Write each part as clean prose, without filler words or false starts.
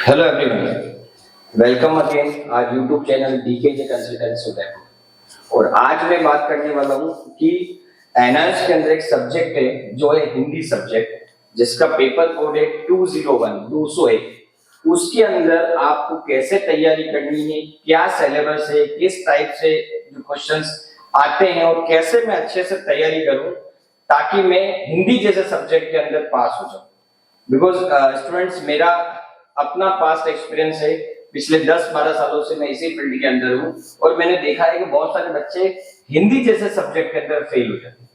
Hello everyone, welcome again आज YouTube channel डीकेजे consultancy Udaipur. और आज मैं बात करने वाला हूँ कि एनआईएस के अंदर एक सब्जेक्ट है जो है हिंदी सब्जेक्ट, जिसका पेपर कोड है 201 201। उसके अंदर आपको कैसे तैयारी करनी है, क्या सिलेबस है, किस टाइप से जो क्वेश्चंस आते हैं और कैसे मैं अच्छे से तैयारी करूं ताकि मैं हिंदी जैसे सब्जेक्ट के अंदर पास हो जाऊं। बिकॉज स्टूडेंट्स, मेरा अपना पास्ट एक्सपीरियंस है, पिछले 10-12 सालों से मैं इसी फील्ड के अंदर हूँ और मैंने देखा है कि बहुत सारे बच्चे हिंदी जैसे सब्जेक्ट के अंदर फेल हो जाते हैं।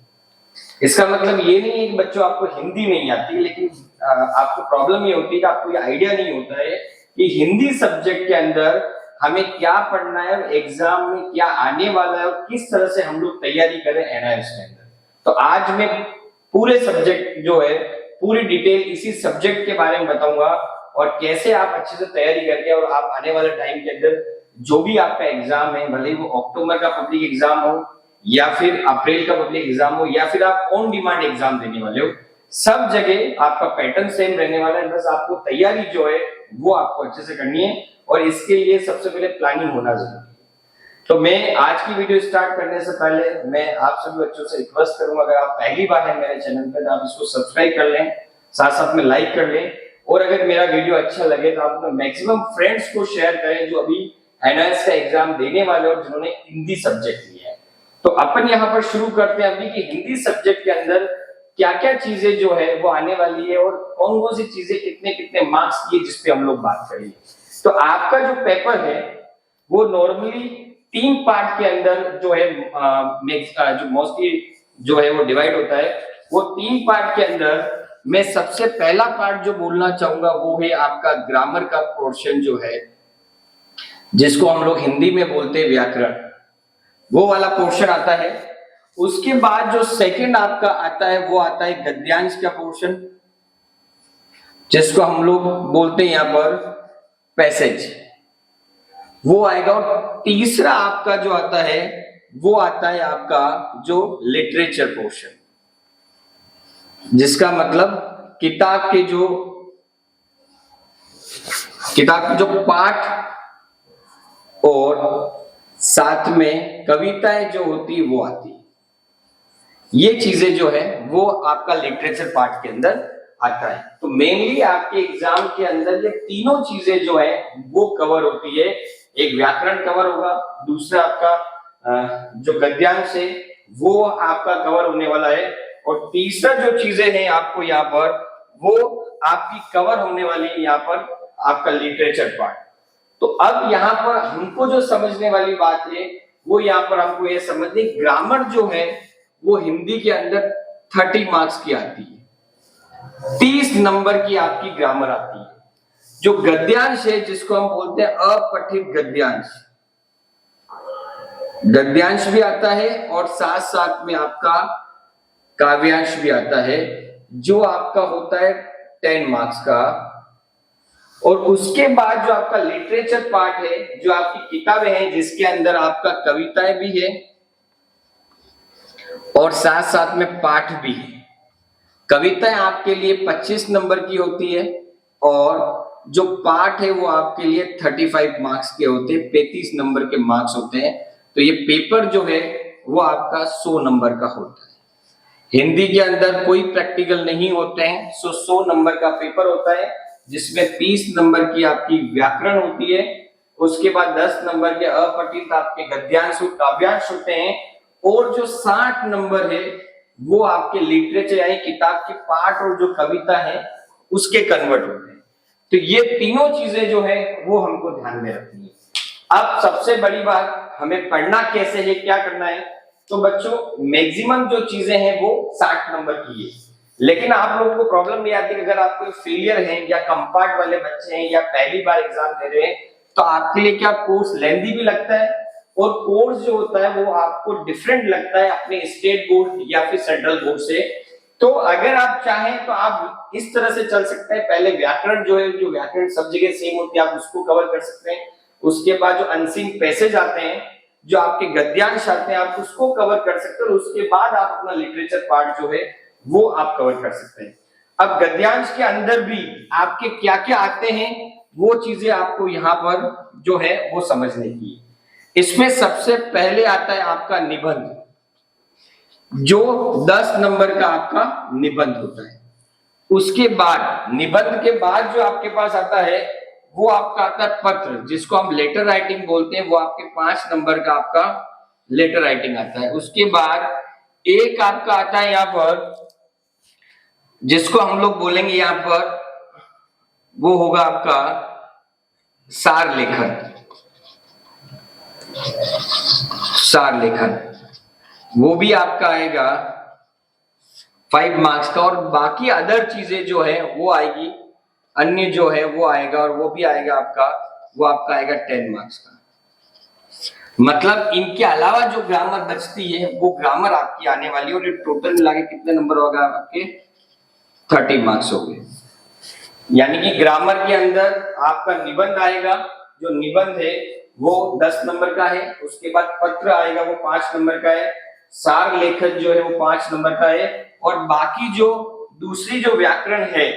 इसका मतलब ये नहीं है कि बच्चों आपको हिंदी नहीं आती, लेकिन आपको प्रॉब्लम ये होती है कि आपको ये आइडिया नहीं होता है कि हिंदी सब्जेक्ट के अंदर हमें क्या पढ़ना है, एग्जाम में क्या आने वाला है और किस तरह से हम लोग तैयारी करें एनआईएस के अंदर। तो आज मैं पूरे सब्जेक्ट जो है, पूरी डिटेल इसी सब्जेक्ट के बारे में बताऊंगा और कैसे आप अच्छे से तैयारी करके और आप आने वाले टाइम के अंदर जो भी आपका एग्जाम है, भले वो अक्टूबर का पब्लिक एग्जाम हो या फिर अप्रैल का पब्लिक एग्जाम हो या फिर आप ऑन डिमांड एग्जाम देने वाले हो, सब जगह आपका पैटर्न सेम रहने वाला है। बस आपको तैयारी जो है वो आपको अच्छे से करनी है और इसके लिए सबसे पहले प्लानिंग होना जरूरी है। तो मैं आज की वीडियो स्टार्ट करने से पहले मैं आप सभी बच्चों से रिक्वेस्ट करूंगा, अगर आप पहली बार हैं मेरे चैनल पर तो आप इसको सब्सक्राइब कर लें, साथ साथ में लाइक कर लें और अगर मेरा वीडियो अच्छा लगे तो आप अपने मैक्सिमम फ्रेंड्स को शेयर करें जो अभी एनआईएस का एग्जाम देने वाले और जिन्होंने हिंदी सब्जेक्ट लिया है। तो अपन यहाँ पर शुरू करते हैं अभी कि हिंदी सब्जेक्ट के अंदर क्या क्या चीजें जो है वो आने वाली है और कौन कौन सी चीजें कितने कितने मार्क्स की है, जिसपे हम लोग बात करेंगे। तो आपका जो पेपर है वो नॉर्मली 3 पार्ट के अंदर जो है जो मोस्टली जो है वो डिवाइड होता है। वो 3 पार्ट के अंदर मैं सबसे पहला पार्ट जो बोलना चाहूंगा वो है आपका ग्रामर का पोर्शन जो है, जिसको हम लोग हिंदी में बोलते हैं व्याकरण, वो वाला पोर्शन आता है। उसके बाद जो सेकंड आपका आता है वो आता है गद्यांश का पोर्शन, जिसको हम लोग बोलते हैं यहां पर पैसेज, वो आएगा। और तीसरा आपका जो आता है वो आता है आपका जो लिटरेचर पोर्शन, जिसका मतलब किताब के जो पाठ और साथ में कविताएं जो होती है वो आती है। ये चीजें जो है वो आपका लिटरेचर पार्ट के अंदर आता है। तो मेनली आपके एग्जाम के अंदर ये तीनों चीजें जो है वो कवर होती है। एक व्याकरण कवर होगा, दूसरा आपका जो गद्यांश है वो आपका कवर होने वाला है और तीसरा जो चीजें हैं आपको यहाँ पर वो आपकी कवर होने वाली है यहाँ पर आपका लिटरेचर पार्ट। तो अब यहाँ पर हमको जो समझने वाली बात है वो यहाँ पर हमको ये समझनी, ग्रामर जो है वो हिंदी के अंदर 30 मार्क्स की आती है, 30 नंबर की आपकी ग्रामर आती है। जो गद्यांश है जिसको हम बोलते हैं अपठित गद्यांश, गद्यांश भी आता है और साथ साथ में आपका काव्यांश भी आता है, जो आपका होता है 10 मार्क्स का। और उसके बाद जो आपका लिटरेचर पार्ट है, जो आपकी किताबें हैं जिसके अंदर आपका कविताएं भी है और साथ साथ में पाठ भी है। कविताएं आपके लिए 25 नंबर की होती है और जो पाठ है वो आपके लिए 35 मार्क्स के होते हैं, 35 नंबर के मार्क्स होते हैं। तो ये पेपर जो है वो आपका 100 नंबर का होता है। हिंदी के अंदर कोई प्रैक्टिकल नहीं होते हैं, 100 नंबर का पेपर होता है, जिसमें 30 नंबर की आपकी व्याकरण होती है, उसके बाद 10 नंबर के अपठित आपके गद्यांश और काव्यांश होते हैं और जो 60 नंबर है वो आपके लिटरेचर यानी किताब के पाठ और जो कविता है उसके कन्वर्ट होते हैं। तो ये तीनों चीजें जो है वो हमको ध्यान में रखनी है। अब सबसे बड़ी बात, हमें पढ़ना कैसे है, क्या करना है। तो बच्चों मैक्सिमम जो चीजें हैं वो 60 नंबर की है, लेकिन आप लोगों को प्रॉब्लम नहीं आती कि अगर आप कोई फेलियर हैं या कंपार्ट वाले बच्चे हैं या पहली बार एग्जाम दे रहे हैं तो आपके लिए क्या कोर्स लेंथी भी लगता है और कोर्स जो होता है वो आपको डिफरेंट लगता है अपने स्टेट बोर्ड या फिर सेंट्रल बोर्ड से। तो अगर आप चाहें तो आप इस तरह से चल सकते हैं, पहले व्याकरण जो है, जो व्याकरण सब जगह सेम होती है, आप उसको कवर कर सकते हैं। उसके बाद जो अनसीन पैसेज आते हैं, जो आपके गद्यांश आते हैं, आप उसको कवर कर सकते हैं और उसके बाद आप अपना लिटरेचर पार्ट जो है वो आप कवर कर सकते हैं। अब गद्यांश के अंदर भी आपके क्या क्या आते हैं वो चीजें आपको यहाँ पर जो है वो समझने की। इसमें सबसे पहले आता है आपका निबंध, जो 10 नंबर का आपका निबंध होता है। उसके बाद निबंध के बाद जो आपके पास आता है वो आपका आता है पत्र, जिसको हम लेटर राइटिंग बोलते हैं। वो आपके 5 नंबर का आपका लेटर राइटिंग आता है। उसके बाद एक आपका आता है यहाँ पर, जिसको हम लोग बोलेंगे यहाँ पर, वो होगा आपका सार लेखन। सार लेखन वो भी आपका आएगा 5 मार्क्स का, और बाकी अदर चीजें जो है वो आएगी, अन्य जो है वो आएगा, और वो भी आएगा आपका, वो आपका आएगा 10 मार्क्स का। मतलब इनके अलावा जो ग्रामर बचती है वो ग्रामर आपकी आने वाली है, और ये टोटल मिला के कितने नंबर होगा आपके 30 मार्क्स हो गए। यानी कि ग्रामर के अंदर आपका निबंध आएगा, जो निबंध है वो 10 नंबर का है। उसके बाद पत्र आएगा, वो 5 नंबर का है। सार लेखन जो है वो 5 नंबर का है, और बाकी जो दूसरी जो व्याकरण है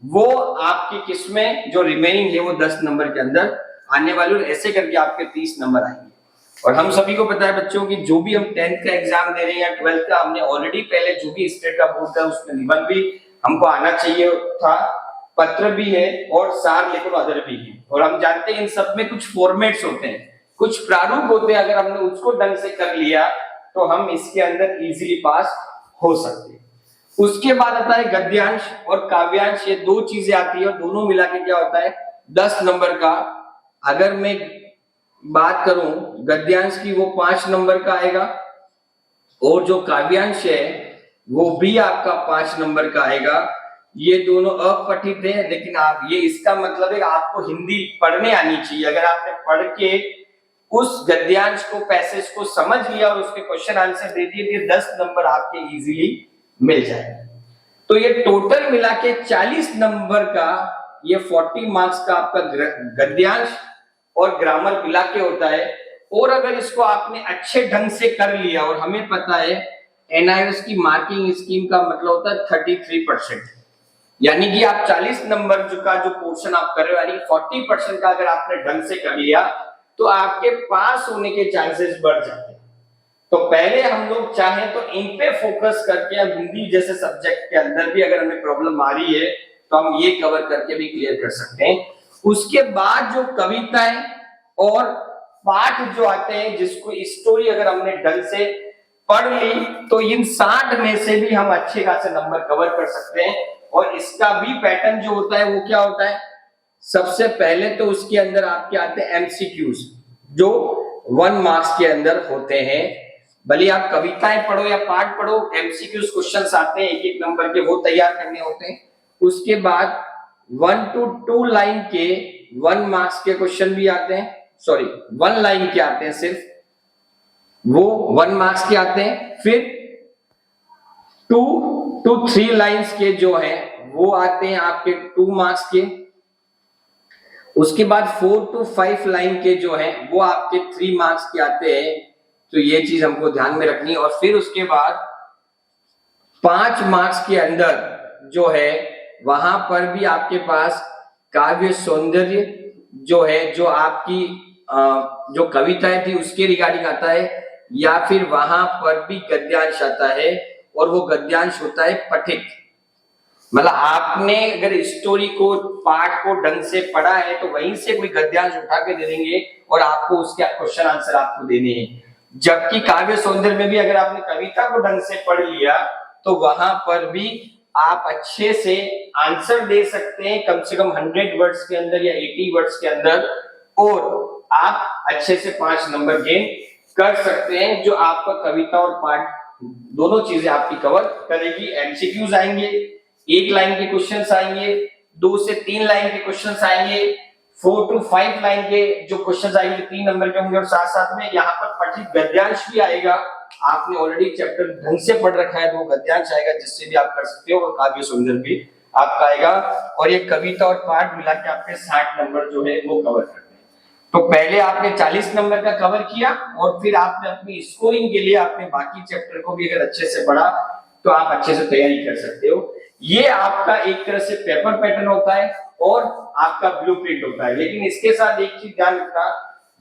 वो आपकी किसमें जो रिमेनिंग है वो 10 नंबर के अंदर आने वाली, और ऐसे करके आपके 30 नंबर आएंगे। और हम सभी को पता है बच्चों की, जो भी हम 10th का एग्जाम दे रहे हैं या 12th का, हमने ऑलरेडी पहले जो भी स्टेट का बोर्ड था उसमें निबंध भी हमको आना चाहिए था, पत्र भी है, और सार लेखन अदर भी है। और हम जानते हैं इन सब में कुछ फॉर्मेट्स होते हैं, कुछ प्रारूप होते हैं। अगर हमने उसको ढंग से कर लिया तो हम इसके अंदर इजीली पास हो सकते हैं। उसके बाद आता है गद्यांश और काव्यांश, ये 2 चीजें आती है, और दोनों मिला के क्या होता है 10 नंबर का। अगर मैं बात करूं गद्यांश की, वो 5 नंबर का आएगा, और जो काव्यांश है वो भी आपका 5 नंबर का आएगा। ये दोनों अपठित है, लेकिन आप ये, इसका मतलब है आपको हिंदी पढ़ने आनी चाहिए। अगर आपने पढ़ के उस गद्यांश को, पैसेज को समझ लिया और उसके क्वेश्चन आंसर दे दिए, तो 10 नंबर आपके इजीली मिल जाएगा। तो ये टोटल मिला के 40 नंबर का, ये 40 मार्क्स का आपका गद्यांश और ग्रामर मिला के होता है। और अगर इसको आपने अच्छे ढंग से कर लिया, और हमें पता है एनआईओएस की मार्किंग स्कीम का मतलब होता है 33%, यानी कि आप 40 नंबर का जो पोर्शन आप कर रहे हो, यानी 40% का अगर आपने ढंग से कर लिया तो आपके पास होने के चांसेस बढ़ जाते हैं। तो पहले हम लोग चाहें तो इन पे फोकस करके, अब हिंदी जैसे सब्जेक्ट के अंदर भी अगर हमें प्रॉब्लम आ रही है तो हम ये कवर करके भी क्लियर कर सकते हैं। उसके बाद जो कविताएं और पाठ जो आते हैं, जिसको स्टोरी अगर हमने ढंग से पढ़ ली तो इन 60 में से भी हम अच्छे खासे नंबर कवर कर सकते हैं। और इसका भी पैटर्न जो होता है वो क्या होता है, सबसे पहले तो उसके अंदर आपके आते हैं एमसीक्यूज, जो 1 मार्क्स के अंदर होते हैं। भले आप कविताएं पढ़ो या पाठ पढ़ो, एमसीक्यूज क्वेश्चंस आते हैं 1-1 नंबर के, वो तैयार करने होते हैं। उसके बाद 1 to 2 लाइन के 1 मार्क्स के क्वेश्चन भी आते हैं, सॉरी 1 लाइन के आते हैं सिर्फ, वो 1 मार्क्स के आते हैं। फिर 2 to 3 लाइंस के जो हैं वो आते हैं आपके 2 मार्क्स के। उसके बाद 4 to 5 लाइन के जो हैं वो आपके 3 मार्क्स के आते हैं। तो ये चीज हमको ध्यान में रखनी है। और फिर उसके बाद 5 मार्क्स के अंदर जो है वहां पर भी आपके पास काव्य सौंदर्य जो है, जो आपकी जो कविताएं थी उसके रिगार्डिंग आता है, या फिर वहां पर भी गद्यांश आता है, और वो गद्यांश होता है पठित। मतलब आपने अगर स्टोरी को, पाठ को ढंग से पढ़ा है तो वहीं से कोई गद्यांश उठा के दे देंगे और आपको उसके क्वेश्चन आंसर आपको देने हैं। जबकि काव्य सौंदर्य में भी अगर आपने कविता को ढंग से पढ़ लिया तो वहां पर भी आप अच्छे से आंसर दे सकते हैं, कम से कम 100 वर्ड्स के अंदर या 80 वर्ड्स के अंदर, और आप अच्छे से 5 नंबर गेन कर सकते हैं, जो आपका कविता और पाठ दोनों चीजें आपकी कवर करेगी। एमसीक्यूज आएंगे, 1 लाइन के क्वेश्चंस आएंगे, 2 से 3 लाइन के क्वेश्चंस आएंगे, 4 to 5 लाइन के जो क्वेश्चंस आएंगे 3 नंबर के होंगे, और साथ साथ में यहाँ पर पठित गद्यांश भी आएगा। आपने ऑलरेडी चैप्टर ढंग से पढ़ रखा है तो वो गद्यांश आएगा, जिससे भी आप कर सकते हो, और काव्य सौंदर्य भी आपका आएगा। और ये कविता और पाठ मिला के आपके 60 नंबर जो है वो कवर करते हैं। तो पहले आपने 40 नंबर का कवर किया, और फिर आपने अपनी स्कोरिंग के लिए आपने बाकी चैप्टर को भी अगर अच्छे से पढ़ा तो आप अच्छे से तैयारी कर सकते हो। ये आपका एक तरह से पेपर पैटर्न होता है। और आपका ब्लूप्रिंट होता है। लेकिन इसके साथ एक चीज ध्यान रखना,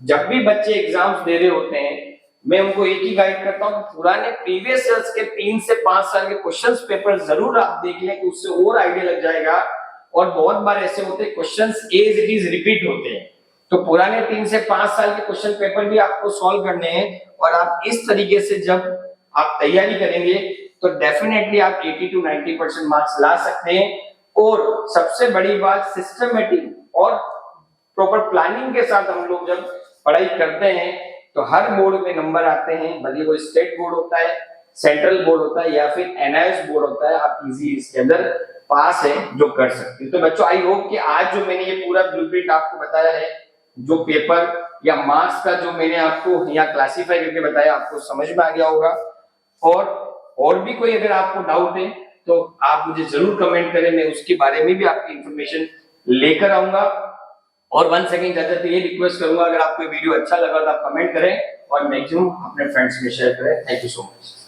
जब भी बच्चे एग्जाम्स दे रहे होते हैं मैं उनको एक ही गाइड करता हूँ, पुराने प्रीवियस ईयर्स के 3 से 5 साल के क्वेश्चंस पेपर जरूर आप देख लें, कि उससे और आइडिया लग जाएगा। और बहुत बार ऐसे होते हैं questions as it is repeat होते हैं, तो पुराने 3 से 5 साल के क्वेश्चन पेपर भी आपको सॉल्व करने हैं। और आप इस तरीके से जब आप तैयारी करेंगे तो डेफिनेटली आप 80 to 90% मार्क्स ला सकते हैं। और सबसे बड़ी बात, सिस्टमेटिक और प्रॉपर प्लानिंग के साथ हम लोग जब पढ़ाई करते हैं तो हर बोर्ड में नंबर आते हैं, भले वो स्टेट बोर्ड होता है, सेंट्रल बोर्ड होता है या फिर एनआईएस बोर्ड होता है, आप इजी इसके अंदर पास है जो कर सकते हैं। तो बच्चों आई होप कि आज जो मैंने ये पूरा ब्लूप्रिंट आपको बताया है, जो पेपर या मार्क्स का जो मैंने आपको यहाँ क्लासिफाई करके बताया, आपको समझ में आ गया होगा। और भी कोई अगर आपको डाउट है तो आप मुझे जरूर कमेंट करें, मैं उसके बारे में भी आपकी इंफॉर्मेशन लेकर आऊंगा। और वन सेकंड ज्यादा तो ये रिक्वेस्ट करूंगा, अगर आपको वीडियो अच्छा लगा तो आप कमेंट करें और मैक्सिमम अपने फ्रेंड्स में शेयर करें। Thank you so much.